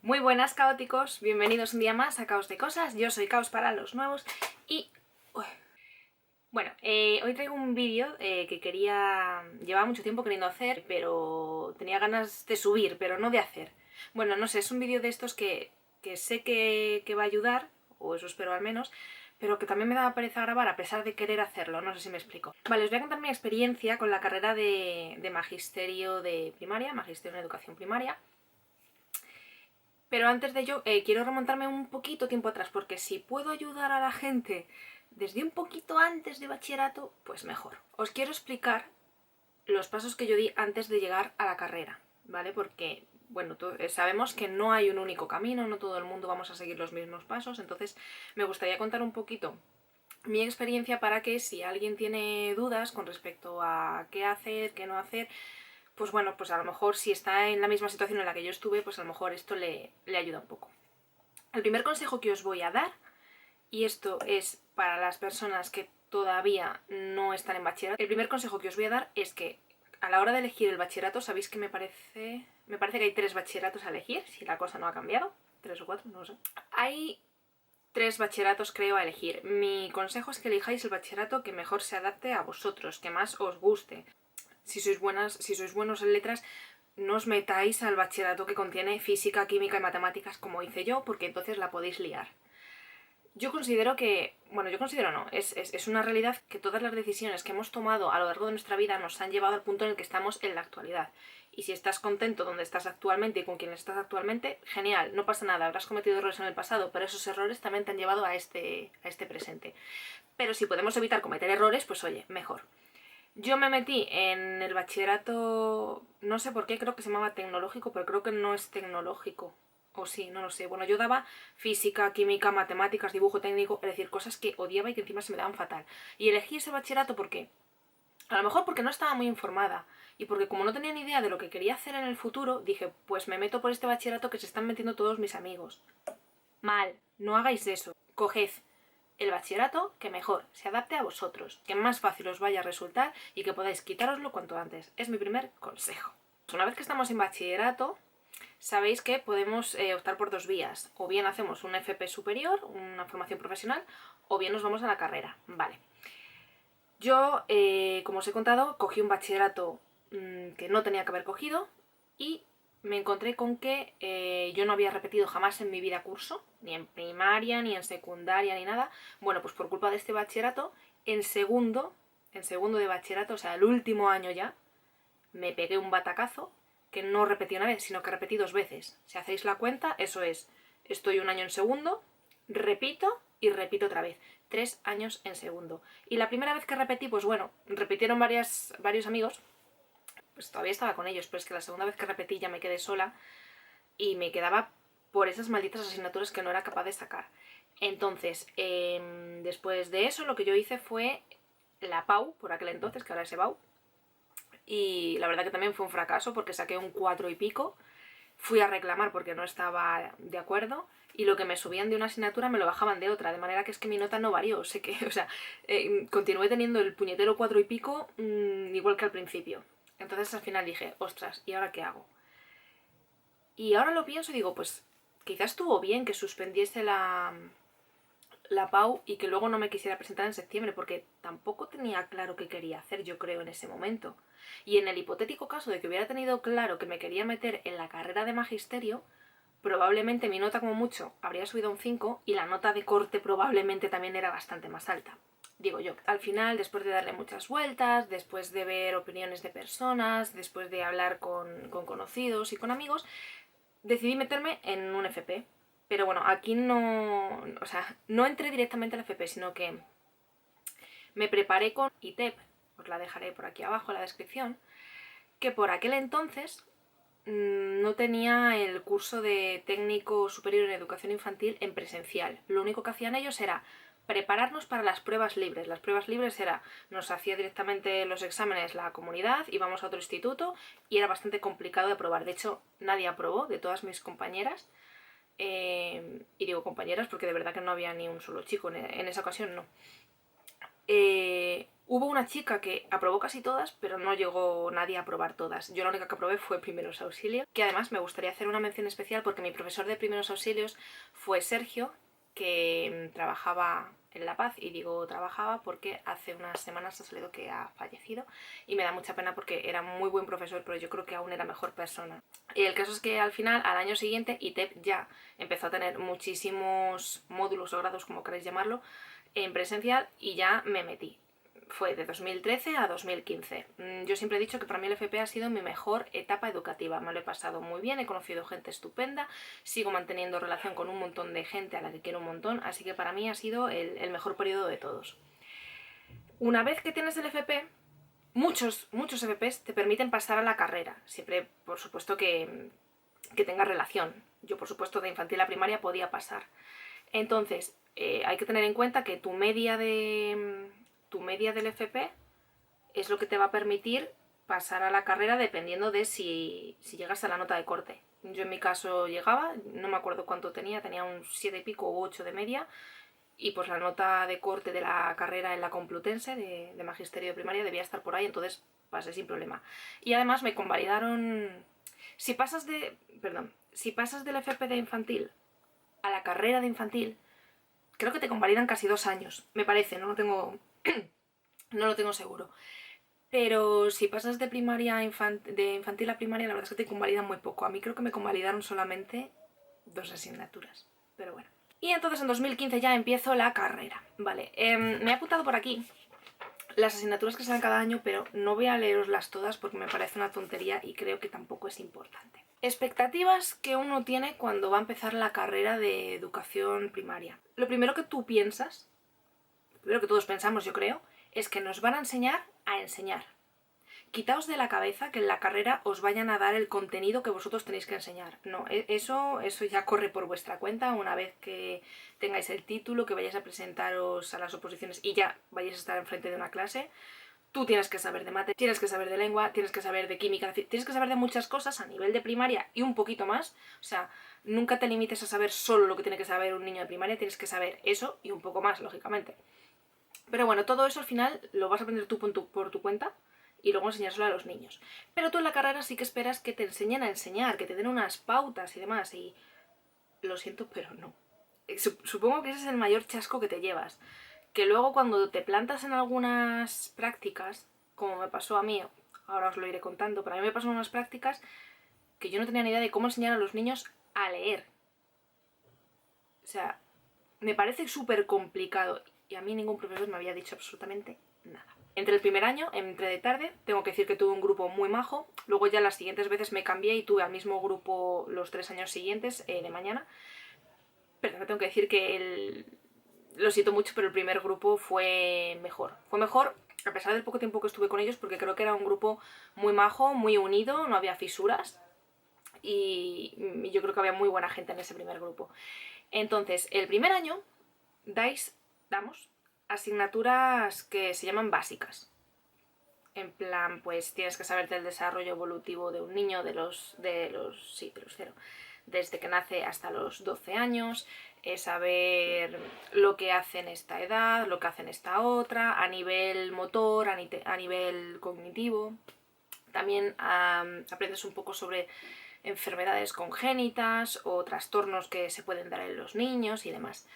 Muy buenas, caóticos, bienvenidos un día más a Caos de Cosas. Yo soy Caos para los nuevos y... Bueno, hoy traigo un vídeo que llevaba mucho tiempo queriendo hacer, pero tenía ganas de subir, pero no de hacer. Bueno, no sé, es un vídeo de estos que sé que va a ayudar, o eso espero al menos, pero que también me daba pereza grabar a pesar de querer hacerlo, no sé si me explico. Vale, os voy a contar mi experiencia con la carrera de magisterio de primaria, magisterio en educación primaria. Pero antes de ello, quiero remontarme un poquito tiempo atrás, porque si puedo ayudar a la gente desde un poquito antes de bachillerato, pues mejor. Os quiero explicar los pasos que yo di antes de llegar a la carrera, ¿vale? Porque, bueno, sabemos que no hay un único camino, no todo el mundo vamos a seguir los mismos pasos, entonces me gustaría contar un poquito mi experiencia para que si alguien tiene dudas con respecto a qué hacer, qué no hacer, pues bueno, pues a lo mejor si está en la misma situación en la que yo estuve, pues a lo mejor esto le ayuda un poco. El primer consejo que os voy a dar, y esto es para las personas que todavía no están en bachillerato, el primer consejo que os voy a dar es que a la hora de elegir el bachillerato, sabéis que me parece que hay 3 bachilleratos a elegir, si la cosa no ha cambiado, 3 o 4, no lo sé. Hay 3 bachilleratos creo a elegir. Mi consejo es que elijáis el bachillerato que mejor se adapte a vosotros, que más os guste. Si sois buenos en letras, no os metáis al bachillerato que contiene física, química y matemáticas como hice yo, porque entonces la podéis liar. Yo considero que, bueno, yo considero no, es una realidad que todas las decisiones que hemos tomado a lo largo de nuestra vida nos han llevado al punto en el que estamos en la actualidad. Y si estás contento donde estás actualmente y con quien estás actualmente, genial, no pasa nada, habrás cometido errores en el pasado, pero esos errores también te han llevado a este presente. Pero si podemos evitar cometer errores, pues oye, mejor. Yo me metí en el bachillerato, no sé por qué, creo que se llamaba tecnológico, pero creo que no es tecnológico. O sí, no lo sé. Bueno, yo daba física, química, matemáticas, dibujo técnico, es decir, cosas que odiaba y que encima se me daban fatal. Y elegí ese bachillerato porque, a lo mejor porque no estaba muy informada, y porque como no tenía ni idea de lo que quería hacer en el futuro, dije, pues me meto por este bachillerato que se están metiendo todos mis amigos. Mal, no hagáis eso. Coged el bachillerato que mejor se adapte a vosotros, que más fácil os vaya a resultar y que podáis quitároslo cuanto antes. Es mi primer consejo. Una vez que estamos en bachillerato, sabéis que podemos optar por 2 vías. O bien hacemos una FP superior, una formación profesional, o bien nos vamos a la carrera. Vale. Yo, como os he contado, cogí un bachillerato que no tenía que haber cogido y me encontré con que yo no había repetido jamás en mi vida curso, ni en primaria, ni en secundaria, ni nada. Bueno, pues por culpa de este bachillerato, en segundo de bachillerato, o sea, el último año ya, me pegué un batacazo que no repetí una vez, sino que repetí 2 veces. Si hacéis la cuenta, eso es, estoy un año en segundo, repito y repito otra vez. 3 años en segundo. Y la primera vez que repetí, pues bueno, repitieron varios amigos, pues todavía estaba con ellos, pero es que la segunda vez que repetí ya me quedé sola y me quedaba por esas malditas asignaturas que no era capaz de sacar. Entonces, después de eso, lo que yo hice fue la PAU, por aquel entonces, que ahora es EBAU, y la verdad que también fue un fracaso porque saqué un 4 y pico. Fui a reclamar porque no estaba de acuerdo y lo que me subían de una asignatura me lo bajaban de otra, de manera que es que mi nota no varió, sé que, o sea, continué teniendo el puñetero 4 y pico igual que al principio. Entonces al final dije, ostras, ¿y ahora qué hago? Y ahora lo pienso y digo, pues quizás estuvo bien que suspendiese la PAU y que luego no me quisiera presentar en septiembre, porque tampoco tenía claro qué quería hacer, yo creo, en ese momento. Y en el hipotético caso de que hubiera tenido claro que me quería meter en la carrera de magisterio, probablemente mi nota como mucho habría subido a un 5 y la nota de corte probablemente también era bastante más alta. Digo yo, al final, después de darle muchas vueltas, después de ver opiniones de personas, después de hablar con conocidos y con amigos, decidí meterme en un FP. Pero bueno, aquí no, o sea, no entré directamente al FP, sino que me preparé con ITEP, os la dejaré por aquí abajo en la descripción, que por aquel entonces no tenía el curso de técnico superior en educación infantil en presencial. Lo único que hacían ellos era prepararnos para las pruebas libres. Las pruebas libres era, nos hacía directamente los exámenes la comunidad, íbamos a otro instituto y era bastante complicado de aprobar. De hecho, nadie aprobó de todas mis compañeras. Y digo compañeras porque de verdad que no había ni un solo chico en esa ocasión, no. hubo una chica que aprobó casi todas, pero no llegó nadie a aprobar todas. Yo la única que aprobé fue primeros auxilios, que además me gustaría hacer una mención especial porque mi profesor de primeros auxilios fue Sergio, que trabajaba en La Paz, y digo trabajaba porque hace unas semanas ha salido que ha fallecido y me da mucha pena porque era muy buen profesor, pero yo creo que aún era mejor persona. Y el caso es que al final, al año siguiente, ITEP ya empezó a tener muchísimos módulos o grados, como queréis llamarlo, en presencial, y ya me metí. Fue de 2013 a 2015. Yo siempre he dicho que para mí el FP ha sido mi mejor etapa educativa. Me lo he pasado muy bien, he conocido gente estupenda, sigo manteniendo relación con un montón de gente a la que quiero un montón, así que para mí ha sido el mejor periodo de todos. Una vez que tienes el FP, muchos FPs te permiten pasar a la carrera, siempre por supuesto que tenga relación. Yo por supuesto de infantil a primaria podía pasar. Entonces, hay que tener en cuenta que tu media del FP es lo que te va a permitir pasar a la carrera dependiendo de si llegas a la nota de corte. Yo en mi caso llegaba, no me acuerdo cuánto tenía un 7 y pico u 8 de media, y pues la nota de corte de la carrera en la Complutense de Magisterio de Primaria debía estar por ahí, entonces pasé sin problema. Y además me convalidaron... Si pasas del FP de infantil a la carrera de infantil, creo que te convalidan casi 2 años, me parece, no lo tengo seguro. Pero si pasas de infantil a primaria, la verdad es que te convalidan muy poco. A mí creo que me convalidaron solamente 2 asignaturas, pero bueno. Y entonces en 2015 ya empiezo la carrera. Vale, me he apuntado por aquí las asignaturas que salen cada año, pero no voy a leeroslas todas porque me parece una tontería y creo que tampoco es importante. Expectativas que uno tiene cuando va a empezar la carrera de educación primaria. Lo primero que tú piensas, lo primero que todos pensamos yo creo, es que nos van a enseñar a enseñar. Quitaos de la cabeza que en la carrera os vayan a dar el contenido que vosotros tenéis que enseñar. No, eso ya corre por vuestra cuenta una vez que tengáis el título, que vayáis a presentaros a las oposiciones y ya vayáis a estar enfrente de una clase. Tú tienes que saber de mate, tienes que saber de lengua, tienes que saber de química, tienes que saber de muchas cosas a nivel de primaria y un poquito más. O sea, nunca te limites a saber solo lo que tiene que saber un niño de primaria, tienes que saber eso y un poco más, lógicamente. Pero bueno, todo eso al final lo vas a aprender tú por tu cuenta y luego enseñárselo a los niños. Pero tú en la carrera sí que esperas que te enseñen a enseñar, que te den unas pautas y demás, y lo siento, pero no. Supongo que ese es el mayor chasco que te llevas. Que luego cuando te plantas en algunas prácticas, como me pasó a mí, ahora os lo iré contando, pero a mí me pasó en unas prácticas que yo no tenía ni idea de cómo enseñar a los niños a leer. O sea, me parece súper complicado y a mí ningún profesor me había dicho absolutamente nada. Entre el primer año, entré de tarde, tengo que decir que tuve un grupo muy majo, luego ya las siguientes veces me cambié y tuve al mismo grupo los 3 años siguientes, de mañana, pero tengo que decir que lo siento mucho, pero el primer grupo fue mejor. Fue mejor a pesar del poco tiempo que estuve con ellos, porque creo que era un grupo muy majo, muy unido, no había fisuras y yo creo que había muy buena gente en ese primer grupo. Entonces, el primer año damos asignaturas que se llaman básicas. En plan, pues tienes que saber del desarrollo evolutivo de un niño de los 0, desde que nace hasta los 12 años, saber lo que hace en esta edad, lo que hace en esta otra, a nivel motor, a nivel cognitivo. También aprendes un poco sobre enfermedades congénitas o trastornos que se pueden dar en los niños y demás.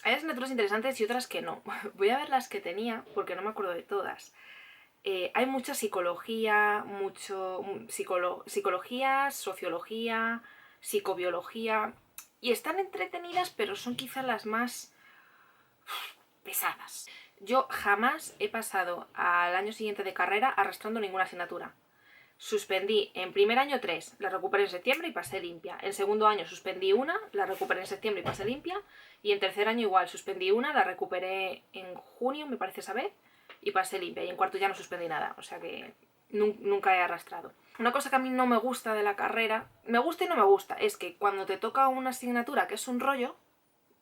Hay asignaturas interesantes y otras que no. Voy a ver las que tenía porque no me acuerdo de todas. Hay mucha psicología, psicología, sociología, psicobiología, y están entretenidas, pero son quizás las más pesadas. Yo jamás he pasado al año siguiente de carrera arrastrando ninguna asignatura. Suspendí en primer año 3, la recuperé en septiembre y pasé limpia. En segundo año suspendí una, la recuperé en septiembre y pasé limpia. Y en tercer año igual, suspendí una, la recuperé en junio, me parece saber, y pasé limpia. Y en cuarto ya no suspendí nada, o sea que nunca he arrastrado. Una cosa que a mí no me gusta de la carrera, me gusta y no me gusta, es que cuando te toca una asignatura que es un rollo,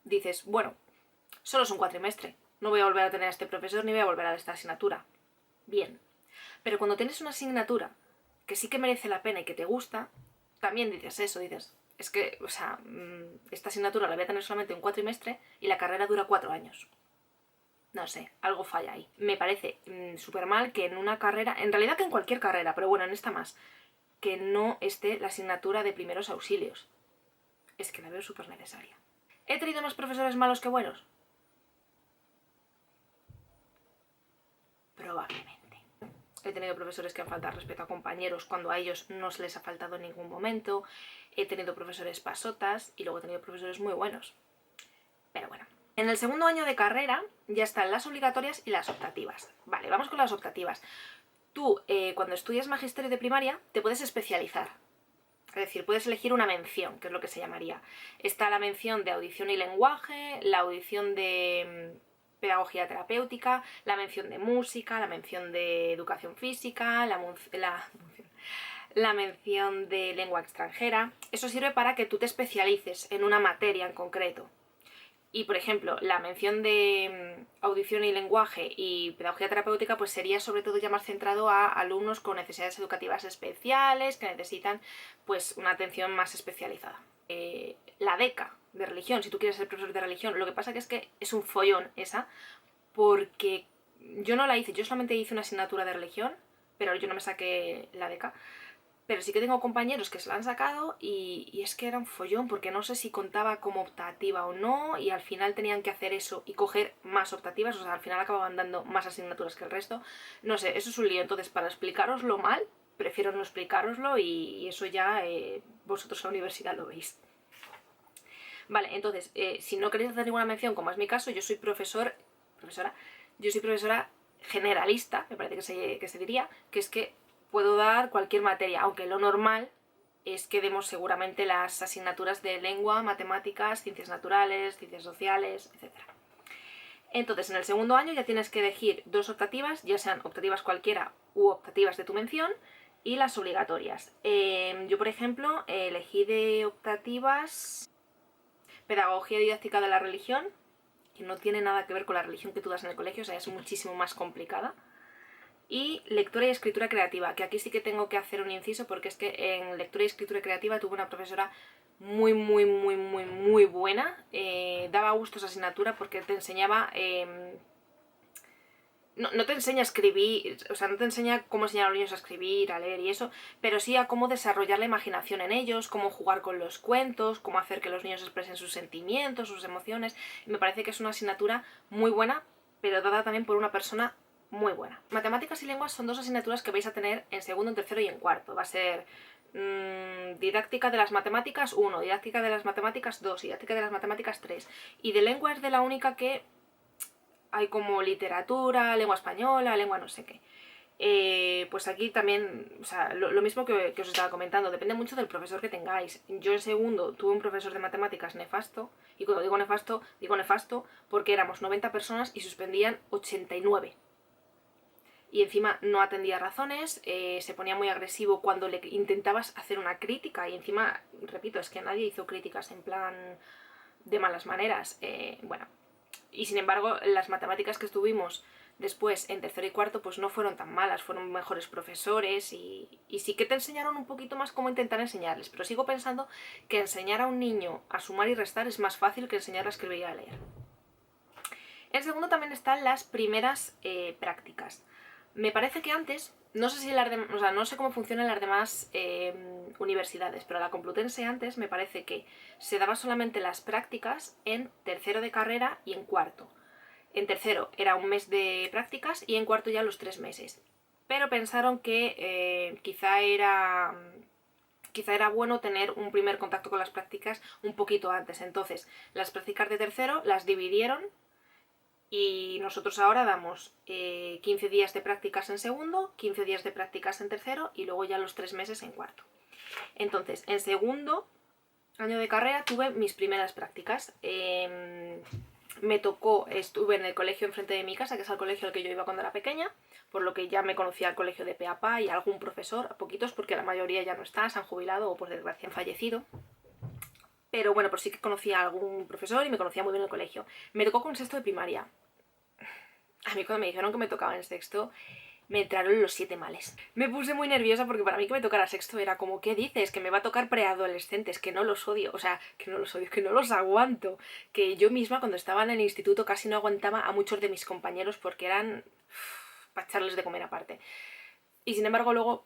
dices, bueno, solo es un cuatrimestre, no voy a volver a tener a este profesor ni voy a volver a dar esta asignatura. Bien. Pero cuando tienes una asignatura que sí que merece la pena y que te gusta, también dices eso, es que, o sea, esta asignatura la voy a tener solamente un cuatrimestre y la carrera dura 4 años. No sé, algo falla ahí. Me parece súper mal que en una carrera, en realidad que en cualquier carrera, pero bueno, en esta más, que no esté la asignatura de primeros auxilios. Es que la veo súper necesaria. ¿He tenido más profesores malos que buenos? Probablemente. He tenido profesores que han faltado respeto a compañeros cuando a ellos no se les ha faltado en ningún momento. He tenido profesores pasotas y luego he tenido profesores muy buenos. Pero bueno. En el segundo año de carrera ya están las obligatorias y las optativas. Vale, vamos con las optativas. Tú, cuando estudias magisterio de primaria, te puedes especializar. Es decir, puedes elegir una mención, que es lo que se llamaría. Está la mención de audición y lenguaje, la audición de pedagogía terapéutica, la mención de música, la mención de educación física, la mención de lengua extranjera. Eso sirve para que tú te especialices en una materia en concreto. Y, por ejemplo, la mención de audición y lenguaje y pedagogía terapéutica pues sería sobre todo ya más centrado a alumnos con necesidades educativas especiales que necesitan pues una atención más especializada. La beca de religión, si tú quieres ser profesor de religión, lo que pasa que es un follón esa, porque yo no la hice, yo solamente hice una asignatura de religión, pero yo no me saqué la beca. Pero sí que tengo compañeros que se la han sacado y es que era un follón porque no sé si contaba como optativa o no y al final tenían que hacer eso y coger más optativas, o sea, al final acababan dando más asignaturas que el resto. No sé, eso es un lío. Entonces, para explicaroslo mal, prefiero no explicároslo y eso ya vosotros en la universidad lo veis. Vale, entonces, si no queréis hacer ninguna mención, como es mi caso, yo soy profesora generalista, me parece que se diría, que es que puedo dar cualquier materia, aunque lo normal es que demos seguramente las asignaturas de lengua, matemáticas, ciencias naturales, ciencias sociales, etc. Entonces, en el segundo año ya tienes que elegir dos optativas, ya sean optativas cualquiera u optativas de tu mención, y las obligatorias. Yo, por ejemplo, elegí de optativas pedagogía didáctica de la religión, que no tiene nada que ver con la religión que tú das en el colegio, o sea, es muchísimo más complicada. Y lectura y escritura creativa, que aquí sí que tengo que hacer un inciso porque es que en lectura y escritura creativa tuve una profesora muy buena. Daba gusto esa asignatura porque te enseñaba... no te enseña a escribir, o sea, no te enseña cómo enseñar a los niños a escribir, a leer y eso, pero sí a cómo desarrollar la imaginación en ellos, cómo jugar con los cuentos, cómo hacer que los niños expresen sus sentimientos, sus emociones. Y me parece que es una asignatura muy buena, pero dada también por una persona muy buena. Matemáticas y lenguas son dos asignaturas que vais a tener en segundo, en tercero y en cuarto. Va a ser didáctica de las matemáticas 1, didáctica de las matemáticas 2, didáctica de las matemáticas 3. Y de lengua es de la única que hay como literatura, lengua española, lengua no sé qué. Pues aquí también, o sea, lo mismo que os estaba comentando, depende mucho del profesor que tengáis. Yo en segundo tuve un profesor de matemáticas nefasto, y cuando digo nefasto porque éramos 90 personas y suspendían 89. Y encima no atendía razones, se ponía muy agresivo cuando le intentabas hacer una crítica, y encima, repito, es que nadie hizo críticas en plan de malas maneras. Bueno, y sin embargo las matemáticas que estuvimos después en tercero y cuarto pues no fueron tan malas, fueron mejores profesores y sí que te enseñaron un poquito más cómo intentar enseñarles, pero sigo pensando que enseñar a un niño a sumar y restar es más fácil que enseñarle a escribir y a leer. En segundo también están las primeras prácticas. Me parece que antes, no sé si no sé cómo funcionan las demás universidades, pero la Complutense antes me parece que se daba solamente las prácticas en tercero de carrera y en cuarto. En tercero era un mes de prácticas y en cuarto ya los 3 meses. Pero pensaron que quizá era bueno tener un primer contacto con las prácticas un poquito antes. Entonces, las prácticas de tercero las dividieron y nosotros ahora damos 15 días de prácticas en segundo, 15 días de prácticas en tercero y luego ya los 3 meses en cuarto. Entonces, en segundo año de carrera tuve mis primeras prácticas. Me tocó, estuve en el colegio enfrente de mi casa, que es el colegio al que yo iba cuando era pequeña, por lo que ya me conocía al colegio de pe a pa y algún profesor, poquitos porque la mayoría ya no está, se han jubilado o por desgracia han fallecido. Pero bueno, por sí que conocía a algún profesor y me conocía muy bien el colegio. Me tocó con sexto de primaria. A mí cuando me dijeron que me tocaba en sexto, me entraron los 7 males. Me puse muy nerviosa porque para mí que me tocara sexto era como, ¿qué dices? Que me va a tocar preadolescentes, que no los odio, o sea, que no los odio, que no los aguanto. Que yo misma cuando estaba en el instituto casi no aguantaba a muchos de mis compañeros porque eran para echarles de comer aparte. Y sin embargo luego,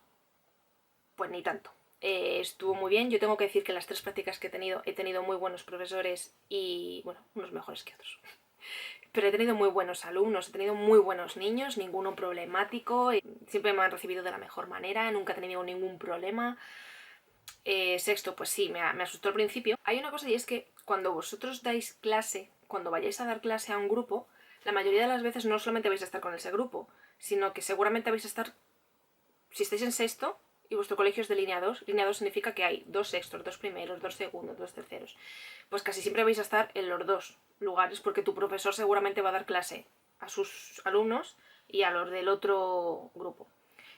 pues ni tanto. Estuvo muy bien. Yo tengo que decir que las 3 prácticas que he tenido muy buenos profesores y, bueno, unos mejores que otros. Pero he tenido muy buenos alumnos, he tenido muy buenos niños, ninguno problemático, siempre me han recibido de la mejor manera, nunca he tenido ningún problema. Sexto, pues sí, me asustó al principio. Hay una cosa y es que cuando vosotros dais clase, cuando vayáis a dar clase a un grupo, la mayoría de las veces no solamente vais a estar con ese grupo, sino que seguramente vais a estar, si estáis en sexto y vuestro colegio es de línea 2 significa que hay 2 sextos, 2 primeros, 2 segundos, 2 terceros. Pues casi siempre vais a estar en los 2 lugares porque tu profesor seguramente va a dar clase a sus alumnos y a los del otro grupo.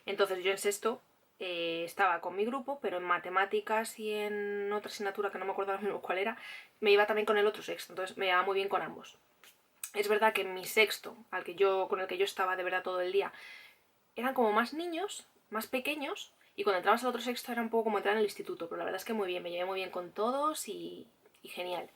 Entonces yo en sexto estaba con mi grupo, pero en matemáticas y en otra asignatura que no me acuerdo ahora mismo cuál era, me iba también con el otro sexto, entonces me iba muy bien con ambos. Es verdad que en mi sexto, con el que yo estaba de verdad todo el día, eran como más niños, más pequeños, y cuando entrabas al otro sexto era un poco como entrar en el instituto, pero la verdad es que muy bien, me llevé muy bien con todos y genial.